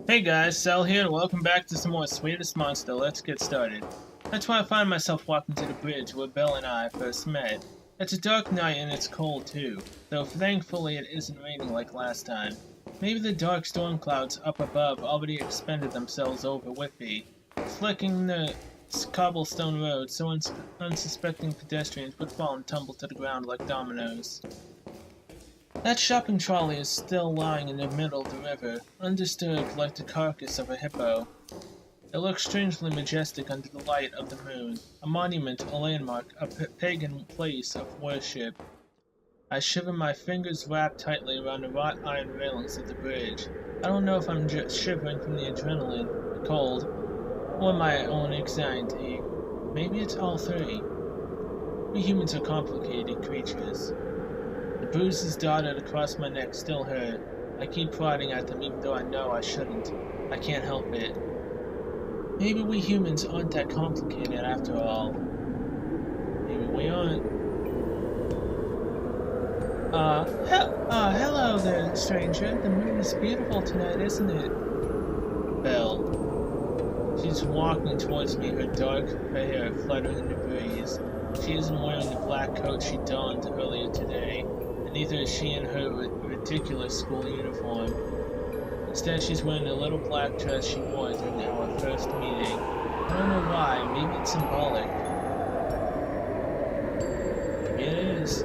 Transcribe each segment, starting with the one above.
Hey guys, Sal here, and welcome back to some more Sweetest Monster. Let's get started. That's why I find myself walking to the bridge where Belle and I first met. It's a dark night and it's cold too, though thankfully it isn't raining like last time. Maybe the dark storm clouds up above already expended themselves over Whippy, flicking the cobblestone road so unsuspecting pedestrians would fall and tumble to the ground like dominoes. That shopping trolley is still lying in the middle of the river, undisturbed like the carcass of a hippo. It looks strangely majestic under the light of the moon, a monument, a landmark, a pagan place of worship. I shiver, my fingers wrapped tightly around the wrought iron railings of the bridge. I don't know if I'm just shivering from the adrenaline, the cold, or my own anxiety. Maybe it's all three. We humans are complicated creatures. The bruises dotted across my neck still hurt. I keep prodding at them even though I know I shouldn't. I can't help it. Maybe we humans aren't that complicated after all. Maybe we aren't. Hello there, stranger. The moon is beautiful tonight, isn't it? Belle. She's walking towards me, her dark hair fluttering in the breeze. She isn't wearing the black coat she donned earlier today. Neither is she in her ridiculous school uniform. Instead, she's wearing the little black dress she wore during our first meeting. I don't know why, maybe it's symbolic. Maybe it is.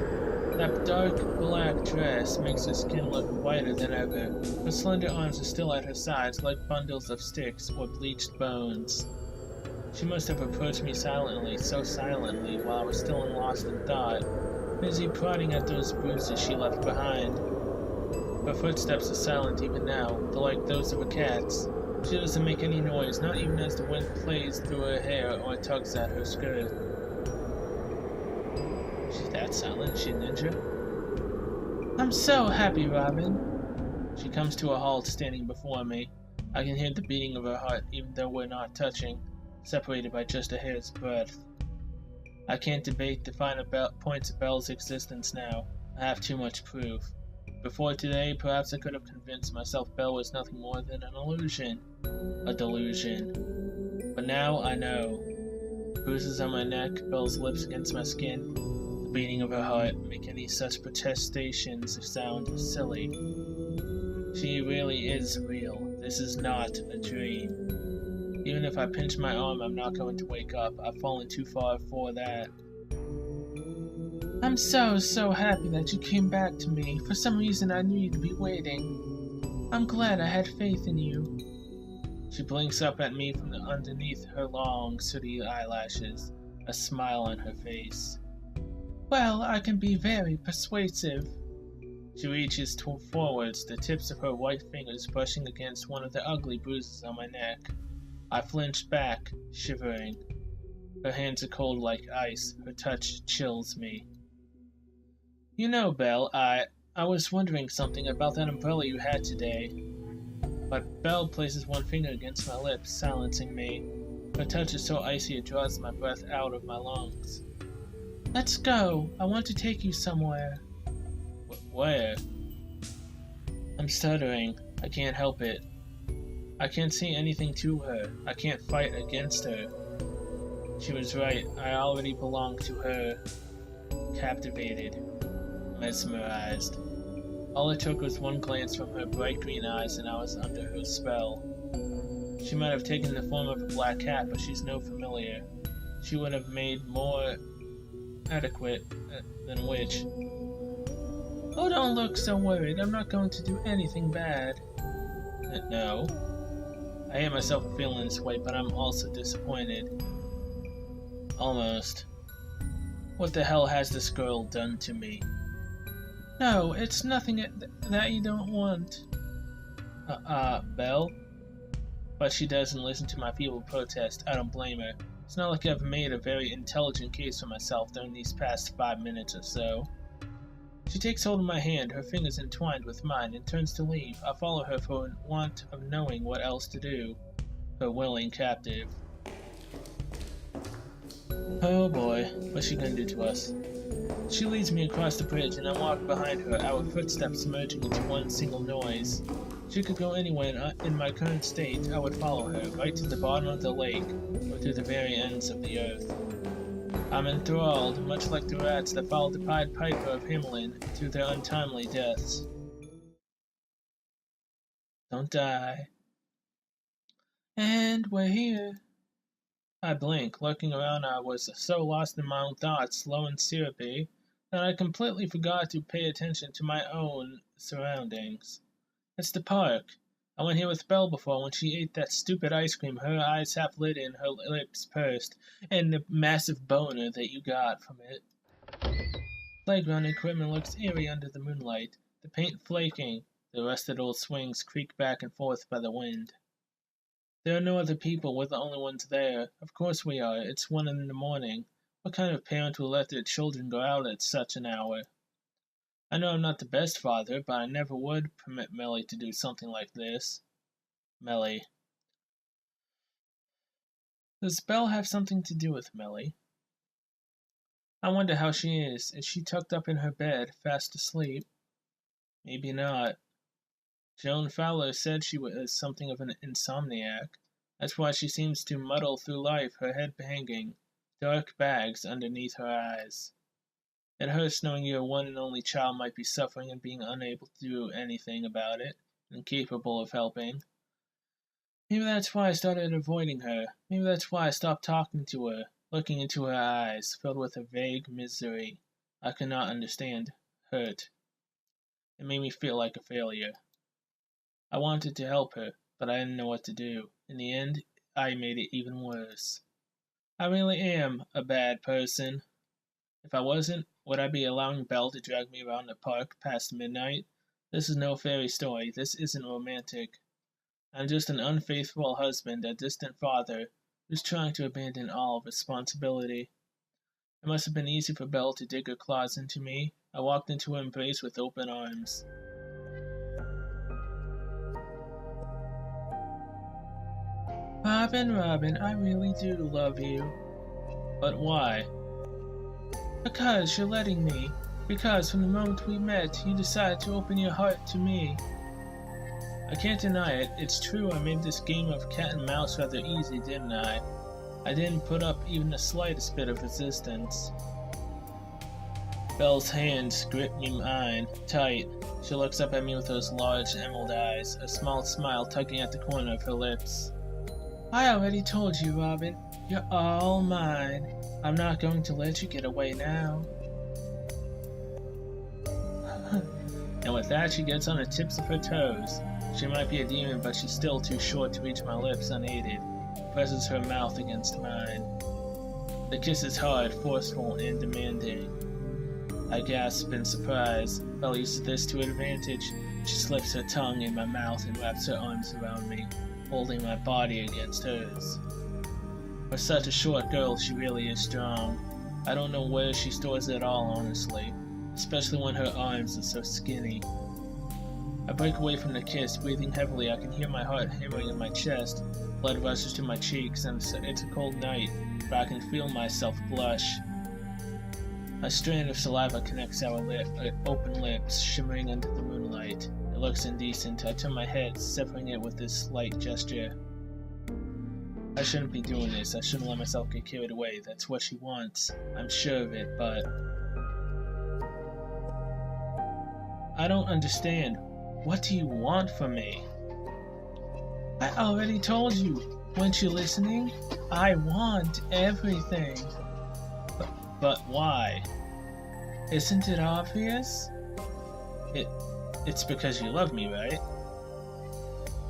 That dark black dress makes her skin look whiter than ever. Her slender arms are still at her sides like bundles of sticks or bleached bones. She must have approached me silently, so silently, while I was still lost in thought, busy prodding at those bruises she left behind. Her footsteps are silent even now, though like those of a cat's. She doesn't make any noise, not even as the wind plays through her hair or tugs at her skirt. She's that silent, she ninja? I'm so happy, Robin. She comes to a halt, standing before me. I can hear the beating of her heart, even though we're not touching, separated by just a hair's breadth. I can't debate the finer points of Belle's existence now. I have too much proof. Before today, perhaps I could have convinced myself Belle was nothing more than an illusion. A delusion. But now I know. Bruises on my neck, Belle's lips against my skin, the beating of her heart make any such protestations sound silly. She really is real. This is not a dream. Even if I pinch my arm, I'm not going to wake up. I've fallen too far for that. I'm so happy that you came back to me. For some reason, I knew you'd be waiting. I'm glad I had faith in you. She blinks up at me from underneath her long, sooty eyelashes, a smile on her face. Well, I can be very persuasive. She reaches forwards, the tips of her white fingers brushing against one of the ugly bruises on my neck. I flinched back, shivering. Her hands are cold like ice. Her touch chills me. You know, Belle, I was wondering something about that umbrella you had today. But Belle places one finger against my lips, silencing me. Her touch is so icy it draws my breath out of my lungs. Let's go. I want to take you somewhere. Where? I'm stuttering. I can't help it. I can't say anything to her. I can't fight against her. She was right. I already belonged to her. Captivated. Mesmerized. All it took was one glance from her bright green eyes and I was under her spell. She might have taken the form of a black cat, but she's no familiar. She would have made more adequate than witch. Oh, don't look so worried. I'm not going to do anything bad. No. I hate myself for feeling this way, but I'm also disappointed. Almost. What the hell has this girl done to me? No, it's nothing that you don't want. Belle? But she doesn't listen to my feeble protest. I don't blame her. It's not like I've made a very intelligent case for myself during these past 5 minutes or so. She takes hold of my hand, her fingers entwined with mine, and turns to leave. I follow her for want of knowing what else to do. Her willing captive. Oh boy, what's she gonna do to us? She leads me across the bridge, and I walk behind her, our footsteps merging into one single noise. She could go anywhere in my current state, I would follow her, right to the bottom of the lake, or to the very ends of the earth. I'm enthralled, much like the rats that followed the Pied Piper of Hamelin to their untimely deaths. Don't die. And we're here. I blink. Looking around, I was so lost in my own thoughts, slow and syrupy, that I completely forgot to pay attention to my own surroundings. It's the park. I went here with Belle before when she ate that stupid ice cream, her eyes half lit and her lips pursed, and the massive boner that you got from it. Playground equipment looks eerie under the moonlight, the paint flaking, the rusted old swings creak back and forth by the wind. There are no other people, we're the only ones there. Of course we are, it's 1 in the morning. What kind of parent will let their children go out at such an hour? I know I'm not the best father, but I never would permit Melly to do something like this. Melly. Does Belle have something to do with Melly? I wonder how she is. Is she tucked up in her bed, fast asleep? Maybe not. Joan Fowler said she was something of an insomniac. That's why she seems to muddle through life, her head hanging, dark bags underneath her eyes. It hurts knowing your one and only child might be suffering and being unable to do anything about it, incapable of helping. Maybe that's why I started avoiding her. Maybe that's why I stopped talking to her, looking into her eyes, filled with a vague misery I could not understand, hurt. It made me feel like a failure. I wanted to help her, but I didn't know what to do. In the end, I made it even worse. I really am a bad person. If I wasn't, would I be allowing Belle to drag me around the park past midnight? This is no fairy story. This isn't romantic. I'm just an unfaithful husband, a distant father, who's trying to abandon all responsibility. It must have been easy for Belle to dig her claws into me. I walked into her embrace with open arms. Robin, Robin, I really do love you. But why? Because you're letting me. Because from the moment we met, you decided to open your heart to me. I can't deny it. It's true I made this game of cat and mouse rather easy, didn't I? I didn't put up even the slightest bit of resistance. Belle's hands grip mine tight. She looks up at me with those large emerald eyes, a small smile tugging at the corner of her lips. I already told you, Robin. You're all mine. I'm not going to let you get away now. And with that, she gets on the tips of her toes. She might be a demon, but she's still too short to reach my lips unaided. Presses her mouth against mine. The kiss is hard, forceful, and demanding. I gasp in surprise. Belle uses this to advantage. She slips her tongue in my mouth and wraps her arms around me, holding my body against hers. For such a short girl, she really is strong. I don't know where she stores it all, honestly, especially when her arms are so skinny. I break away from the kiss, breathing heavily. I can hear my heart hammering in my chest. Blood rushes to my cheeks, and it's a cold night, but I can feel myself blush. A strand of saliva connects our open lips, shimmering under the moonlight. It looks indecent. I turn my head, severing it with this slight gesture. I shouldn't be doing this. I shouldn't let myself get carried away. That's what she wants. I'm sure of it, but I don't understand. What do you want from me? I already told you. Weren't you listening? I want everything. But why? Isn't it obvious? It's because you love me, right?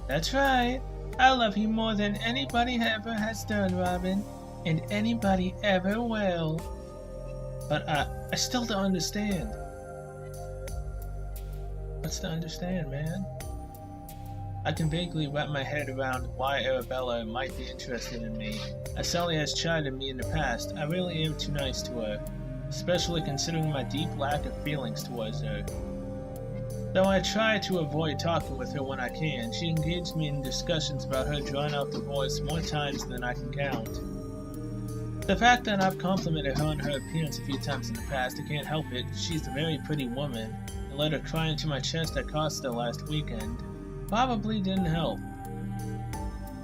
That's right. I love you more than anybody ever has done, Robin. And anybody ever will. But I still don't understand. What's to understand, man? I can vaguely wrap my head around why Arabella might be interested in me. As Sally has chided me in the past, I really am too nice to her, especially considering my deep lack of feelings towards her. Though I try to avoid talking with her when I can, she engaged me in discussions about her drawn-out divorce more times than I can count. The fact that I've complimented her on her appearance a few times in the past, I can't help it. She's a very pretty woman, and let her cry into my chest at Costa last weekend. Probably didn't help.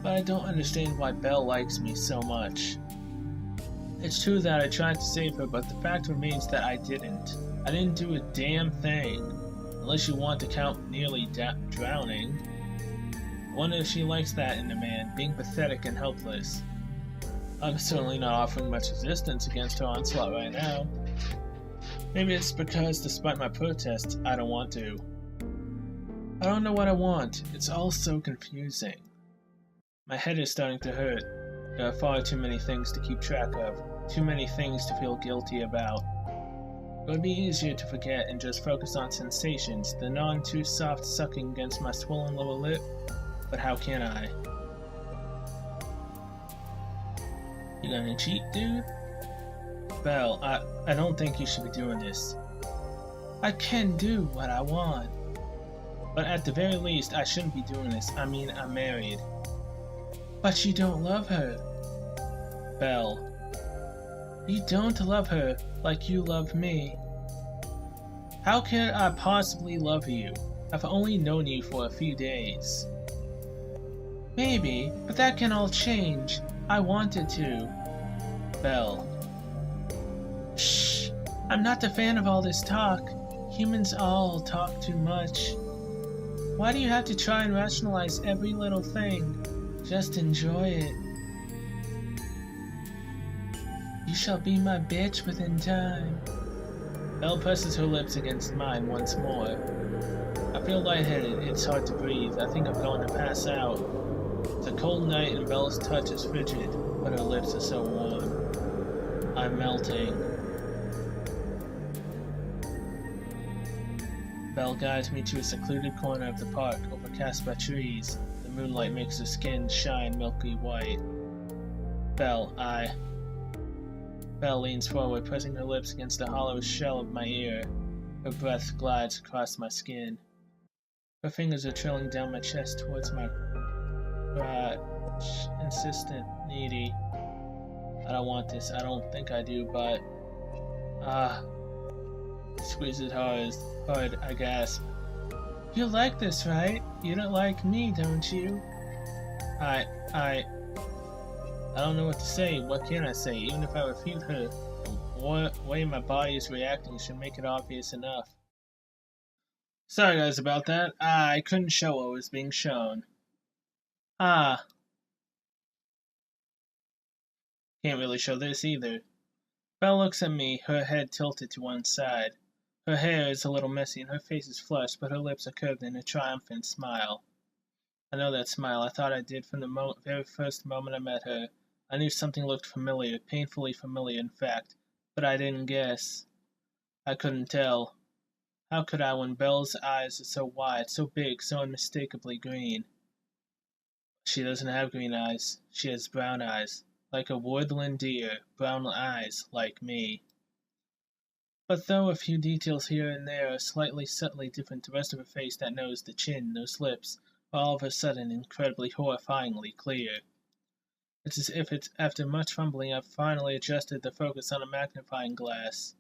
But I don't understand why Belle likes me so much. It's true that I tried to save her, but the fact remains that I didn't. I didn't do a damn thing. Unless you want to count nearly drowning. I wonder if she likes that in a man, being pathetic and helpless. I'm certainly not offering much resistance against her onslaught right now. Maybe it's because, despite my protests, I don't want to. I don't know what I want. It's all so confusing. My head is starting to hurt. There are far too many things to keep track of. Too many things to feel guilty about. It would be easier to forget and just focus on sensations, the non-too-soft sucking against my swollen lower lip. But how can I? You gonna cheat, dude? Belle, I don't think you should be doing this. I can do what I want. But at the very least, I shouldn't be doing this. I mean, I'm married. But you don't love her. Belle. You don't love her like you love me. How can I possibly love you? I've only known you for a few days. Maybe, but that can all change. I wanted to. Belle. Shh. I'm not a fan of all this talk. Humans all talk too much. Why do you have to try and rationalize every little thing? Just enjoy it. You shall be my bitch within time. Belle presses her lips against mine once more. I feel lightheaded. It's hard to breathe. I think I'm going to pass out. It's a cold night and Belle's touch is frigid, but her lips are so warm. I'm melting. Belle guides me to a secluded corner of the park, overcast by trees. The moonlight makes her skin shine milky white. Belle leans forward, pressing her lips against the hollow shell of my ear. Her breath glides across my skin. Her fingers are trailing down my chest towards my crotch. Insistent, needy. I don't want this. I don't think I do, but... Squeeze it hard, I gasp. You like this, right? You don't like me, don't you? I don't know what to say. What can I say? Even if I refute her, the way my body is reacting should make it obvious enough. Sorry guys about that. I couldn't show what was being shown. Can't really show this either. Belle looks at me, her head tilted to one side. Her hair is a little messy and her face is flushed, but her lips are curved in a triumphant smile. I know that smile. I thought I did from the very first moment I met her. I knew something looked familiar, painfully familiar in fact, but I didn't guess. I couldn't tell. How could I when Belle's eyes are so wide, so big, so unmistakably green? She doesn't have green eyes. She has brown eyes. Like a woodland deer, brown eyes like me. But though a few details here and there are slightly subtly different, the rest of her face, that nose, the chin, those lips, are all of a sudden incredibly horrifyingly clear. It's as if after much fumbling I've finally adjusted the focus on a magnifying glass.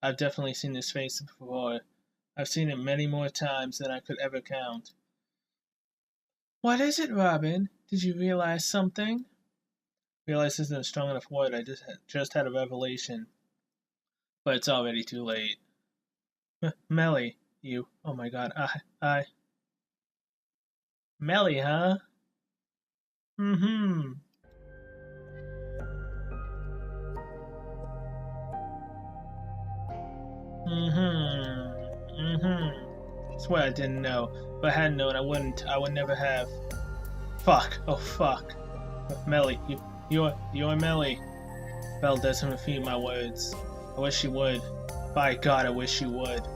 I've definitely seen this face before. I've seen it many more times than I could ever count. What is it, Robin? Did you realize something? Realize isn't a strong enough word. I just had a revelation. But it's already too late. Melly, you. Oh my god, Melly, huh? Mm-hmm. Swear I didn't know. If I hadn't known, I would never have. Fuck. Oh fuck. Melly, you're Melly. Belle doesn't refute my words. I wish she would. By God, I wish she would.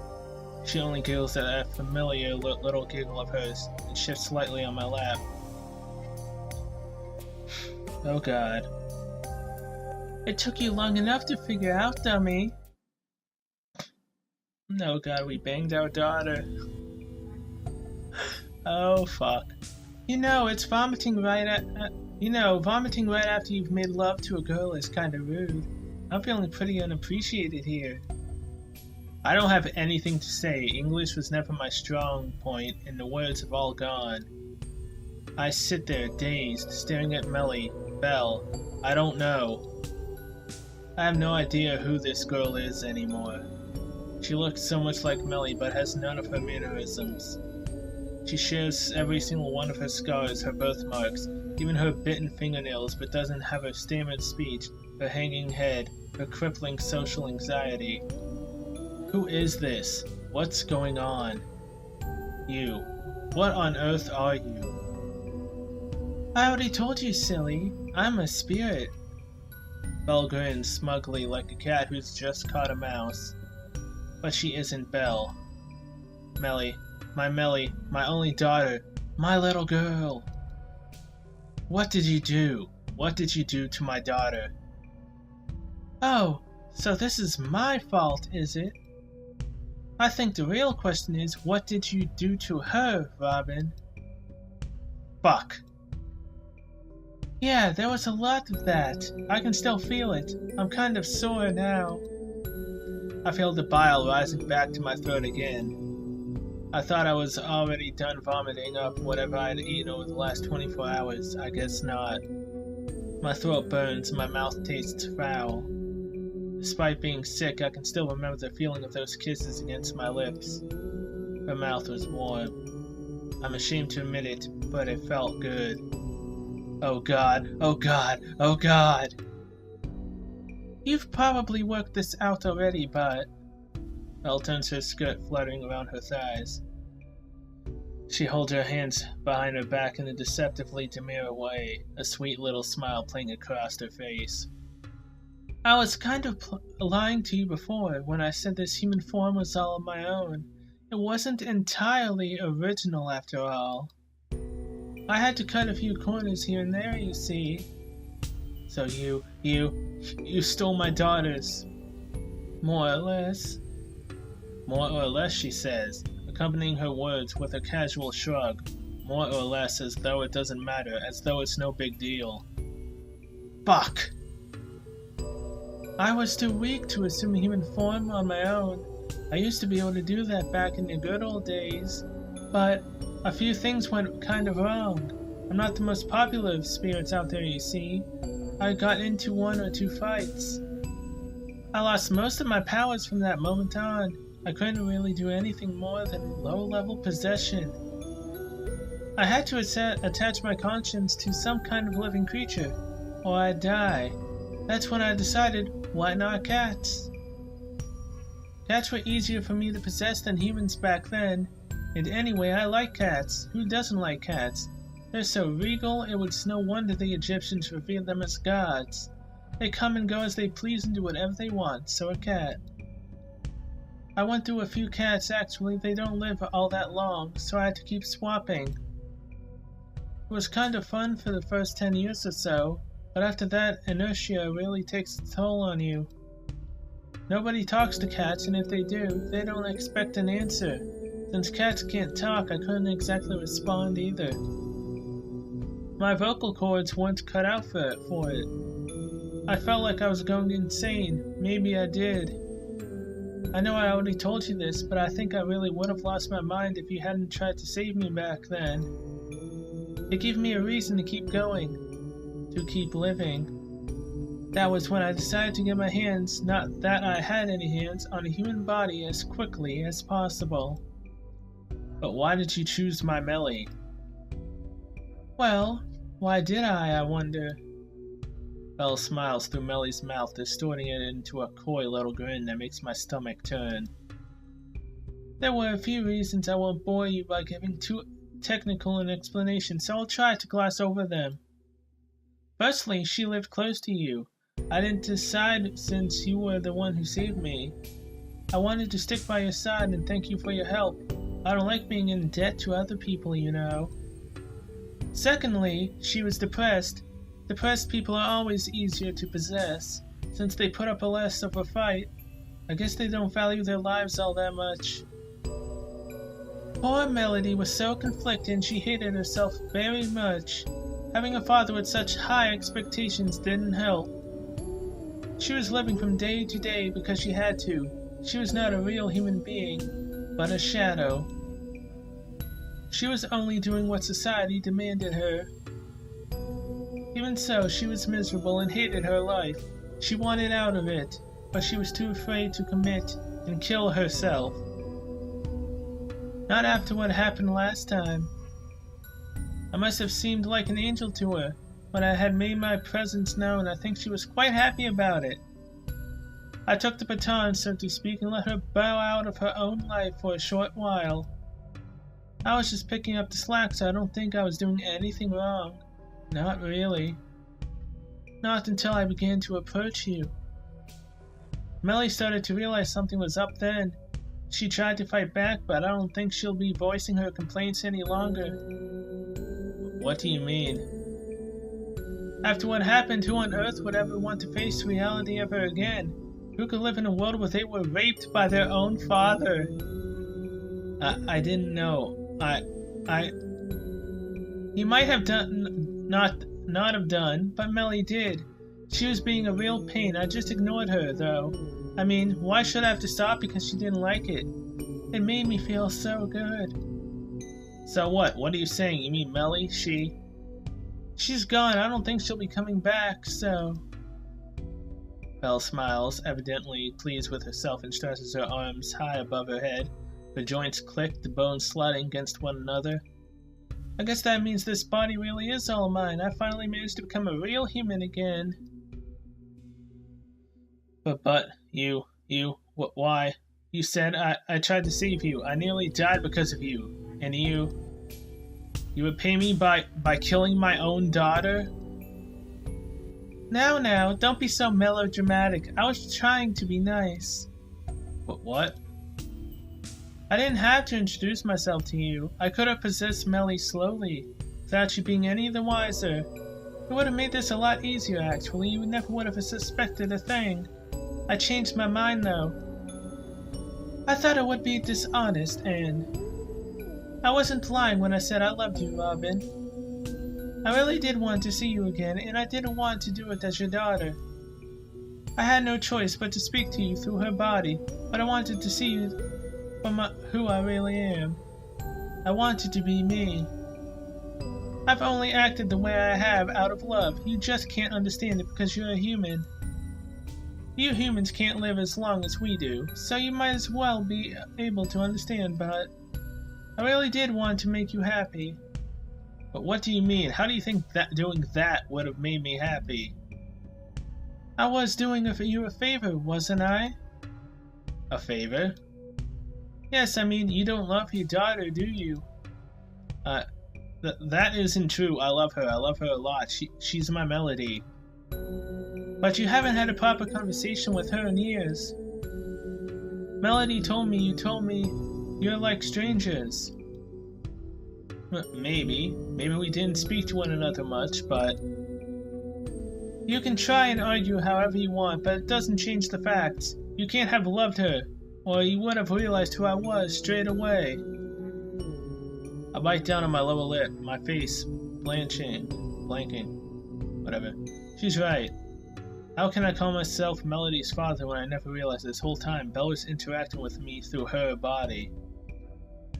She only giggles at that familiar little giggle of hers and shifts slightly on my lap. Oh God. It took you long enough to figure out, dummy. No, God, we banged our daughter. Oh, fuck. You know, it's vomiting right vomiting right after you've made love to a girl is kinda rude. I'm feeling pretty unappreciated here. I don't have anything to say. English was never my strong point, and the words have all gone. I sit there, dazed, staring at Melly. Belle. I don't know. I have no idea who this girl is anymore. She looks so much like Melly, but has none of her mannerisms. She shares every single one of her scars, her birthmarks, even her bitten fingernails, but doesn't have her stammered speech, her hanging head, her crippling social anxiety. Who is this? What's going on? You. What on earth are you? I already told you, silly. I'm a spirit. Belle grins smugly like a cat who's just caught a mouse. But she isn't Belle. Melly, my only daughter, my little girl. What did you do? What did you do to my daughter? Oh, so this is my fault, is it? I think the real question is, what did you do to her, Robin? Fuck. Yeah, there was a lot of that. I can still feel it. I'm kind of sore now. I feel the bile rising back to my throat again. I thought I was already done vomiting up whatever I had eaten over the last 24 hours. I guess not. My throat burns and my mouth tastes foul. Despite being sick, I can still remember the feeling of those kisses against my lips. Her mouth was warm. I'm ashamed to admit it, but it felt good. Oh God, oh God, oh God! You've probably worked this out already, but... Belle turns her skirt fluttering around her thighs. She holds her hands behind her back in a deceptively demure way, a sweet little smile playing across her face. I was kind of lying to you before when I said this human form was all of my own. It wasn't entirely original after all. I had to cut a few corners here and there, you see. So you stole my daughters. More or less. More or less, she says, accompanying her words with a casual shrug. More or less, as though it doesn't matter, as though it's no big deal. Fuck! I was too weak to assume human form on my own. I used to be able to do that back in the good old days. But a few things went kind of wrong. I'm not the most popular of spirits out there, you see. I got into 1 or 2 fights. I lost most of my powers from that moment on. I couldn't really do anything more than low-level possession. I had to attach my conscience to some kind of living creature, or I'd die. That's when I decided, why not cats? Cats were easier for me to possess than humans back then. And anyway, I like cats. Who doesn't like cats? They're so regal, it was no wonder the Egyptians revered them as gods. They come and go as they please and do whatever they want, so a cat. I went through a few cats actually, they don't live all that long, so I had to keep swapping. It was kind of fun for the first 10 years or so, but after that, inertia really takes its toll on you. Nobody talks to cats, and if they do, they don't expect an answer. Since cats can't talk, I couldn't exactly respond either. My vocal cords weren't cut out for it. I felt like I was going insane. Maybe I did. I know I already told you this, but I think I really would have lost my mind if you hadn't tried to save me back then. It gave me a reason to keep going, to keep living. That was when I decided to get my hands, not that I had any hands, on a human body as quickly as possible. But why did you choose my Melly? Well, why did I wonder? Belle smiles through Melly's mouth, distorting it into a coy little grin that makes my stomach turn. There were a few reasons. I won't bore you by giving too technical an explanation, so I'll try to gloss over them. Firstly, she lived close to you. I didn't decide since you were the one who saved me. I wanted to stick by your side and thank you for your help. I don't like being in debt to other people, you know. Secondly, she was depressed. Depressed people are always easier to possess. Since they put up a less of a fight, I guess they don't value their lives all that much. Poor Melody was so conflicted and she hated herself very much. Having a father with such high expectations didn't help. She was living from day to day because she had to. She was not a real human being, but a shadow. She was only doing what society demanded her. Even so, she was miserable and hated her life. She wanted out of it, but she was too afraid to commit and kill herself. Not after what happened last time. I must have seemed like an angel to her. When I had made my presence known, I think she was quite happy about it. I took the baton, so to speak, and let her bow out of her own life for a short while. I was just picking up the slack, so I don't think I was doing anything wrong. Not really. Not until I began to approach you. Melly started to realize something was up then. She tried to fight back, but I don't think she'll be voicing her complaints any longer. What do you mean? After what happened, who on earth would ever want to face reality ever again? Who could live in a world where they were raped by their own father? I didn't know. He might have not have done, but Melly did. She was being a real pain. I just ignored her, though. I mean, why should I have to stop because she didn't like it? It made me feel so good. So what? What are you saying? You mean Melly? She's gone. I don't think she'll be coming back, so... Belle smiles, evidently pleased with herself, and stretches her arms high above her head. Her joints click, the bones sliding against one another. I guess that means this body really is all mine. I finally managed to become a real human again. But, why? You said I tried to save you. I nearly died because of you. And you would pay me by killing my own daughter? Now, don't be so melodramatic. I was trying to be nice. What? I didn't have to introduce myself to you. I could have possessed Melly slowly, without you being any the wiser. It would have made this a lot easier, actually. You never would have suspected a thing. I changed my mind, though. I thought it would be dishonest, and... I wasn't lying when I said I loved you, Robin. I really did want to see you again, and I didn't want to do it as your daughter. I had no choice but to speak to you through her body, but I wanted to see you for who I really am. I wanted to be me. I've only acted the way I have out of love. You just can't understand it because you're a human. You humans can't live as long as we do, so you might as well be able to understand, but I really did want to make you happy. But what do you mean? How do you think that doing that would have made me happy? I was doing you a favor, wasn't I? A favor? Yes, I mean, you don't love your daughter, do you? That isn't true. I love her. I love her a lot. She's my Melody. But you haven't had a proper conversation with her in years. Melody told me you're like strangers. Maybe we didn't speak to one another much, but... You can try and argue however you want, but it doesn't change the facts. You can't have loved her, or you would have realized who I was straight away. I bite down on my lower lip, my face blanking, whatever. She's right. How can I call myself Melody's father when I never realized this whole time Belle was interacting with me through her body?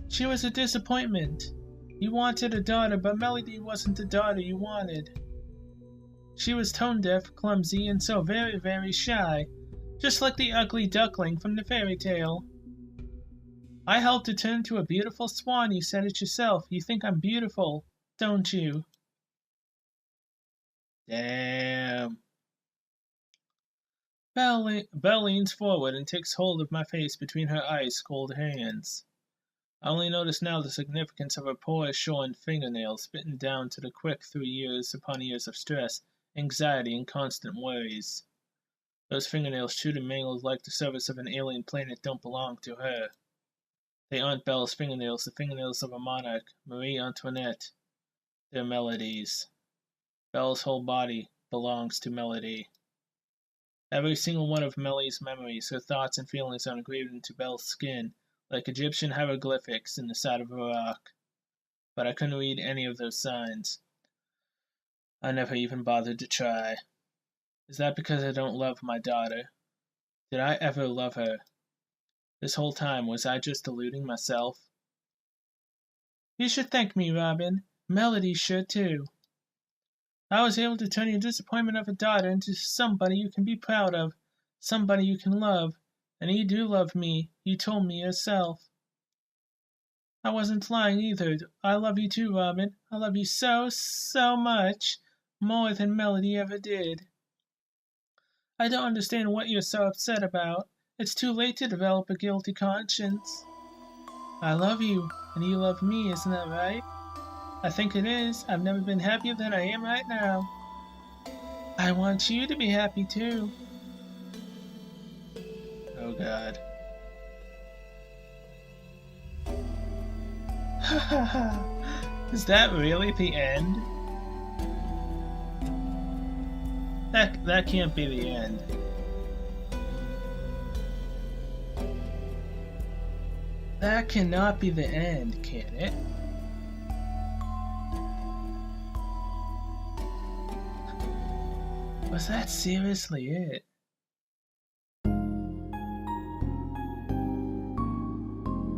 She was a disappointment. You wanted a daughter, but Melody wasn't the daughter you wanted. She was tone-deaf, clumsy, and so very, very shy, just like the ugly duckling from the fairy tale. I helped her turn into a beautiful swan. You said it yourself. You think I'm beautiful, don't you? Damn. Belle leans forward and takes hold of my face between her ice-cold hands. I only notice now the significance of her poor, shorn fingernails bitten down to the quick through years upon years of stress, anxiety, and constant worries. Those fingernails chewed and mangled like the surface of an alien planet don't belong to her. They aren't Belle's fingernails, the fingernails of a monarch, Marie Antoinette. They're Melody's. Belle's whole body belongs to Melody. Every single one of Melly's memories, her thoughts and feelings are engraved into Belle's skin, like Egyptian hieroglyphics in the side of a rock. But I couldn't read any of those signs. I never even bothered to try. Is that because I don't love my daughter? Did I ever love her? This whole time, was I just deluding myself? You should thank me, Robin. Melody should too. I was able to turn your disappointment of a daughter into somebody you can be proud of, somebody you can love, and you do love me, you told me yourself. I wasn't lying either. I love you too, Robin. I love you so, so much, more than Melody ever did. I don't understand what you're so upset about. It's too late to develop a guilty conscience. I love you, and you love me, isn't that right? I think it is. I've never been happier than I am right now. I want you to be happy too. Oh God. Is that really the end? That can't be the end. That cannot be the end, can it? Was that seriously it?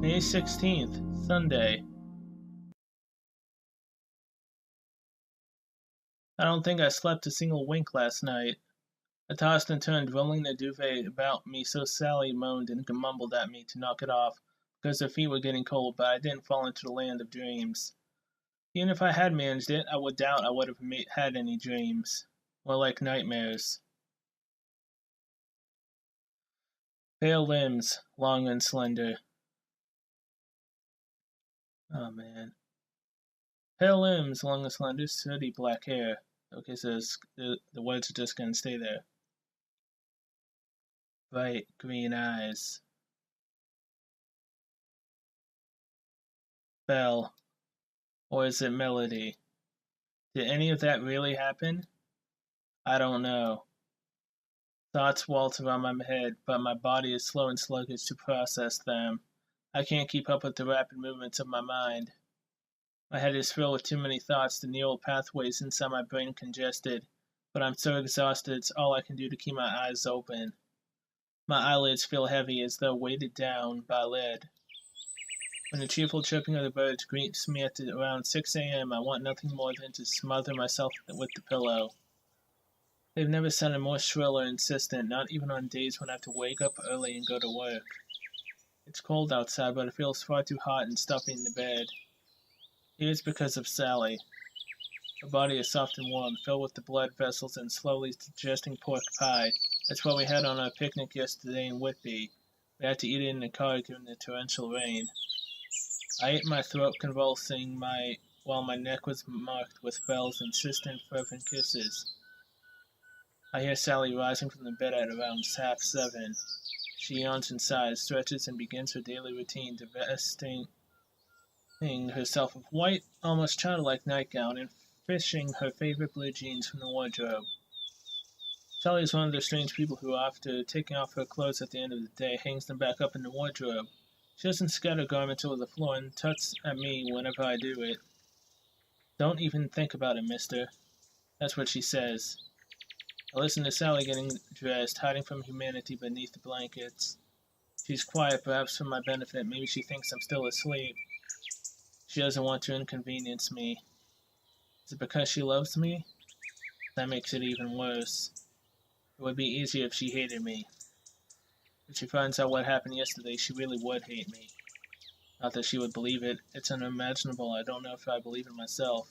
May 16th, Sunday. I don't think I slept a single wink last night. I tossed and turned, rolling the duvet about me so Sally moaned and mumbled at me to knock it off, because her feet were getting cold, but I didn't fall into the land of dreams. Even if I had managed it, I would doubt I would have had any dreams. More like nightmares. Pale limbs, long and slender. Oh man. Pale limbs, long and slender, sooty black hair. Okay, so the words are just gonna stay there. Bright green eyes. Belle. Or is it Melody? Did any of that really happen? I don't know. Thoughts waltz around my head, but my body is slow and sluggish to process them. I can't keep up with the rapid movements of my mind. My head is filled with too many thoughts, the neural pathways inside my brain congested, but I'm so exhausted it's all I can do to keep my eyes open. My eyelids feel heavy as though weighted down by lead. When the cheerful chirping of the birds greets me at around 6 a.m., I want nothing more than to smother myself with the pillow. They've never sounded more shrill or insistent, not even on days when I have to wake up early and go to work. It's cold outside, but it feels far too hot and stuffy in the bed. Here's because of Sally. Her body is soft and warm, filled with the blood vessels and slowly digesting pork pie. That's what we had on our picnic yesterday in Whitby. We had to eat it in the car given the torrential rain. I ate my throat convulsing while my neck was marked with Belle's insistent, fervent kisses. I hear Sally rising from the bed at around 7:30. She yawns and sighs, stretches, and begins her daily routine, divesting herself of white, almost childlike nightgown and fishing her favorite blue jeans from the wardrobe. Sally is one of those strange people who, after taking off her clothes at the end of the day, hangs them back up in the wardrobe. She doesn't scatter garments over the floor and tuts at me whenever I do it. Don't even think about it, mister. That's what she says. I listen to Sally getting dressed, hiding from humanity beneath the blankets. She's quiet, perhaps for my benefit. Maybe she thinks I'm still asleep. She doesn't want to inconvenience me. Is it because she loves me? That makes it even worse. It would be easier if she hated me. If she finds out what happened yesterday, she really would hate me. Not that she would believe it. It's unimaginable. I don't know if I believe it myself.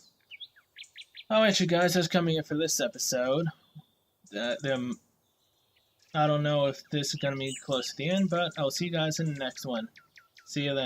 Alright, you guys, that's coming in for this episode. I don't know if this is going to be close to the end, but I'll see you guys in the next one. See you then.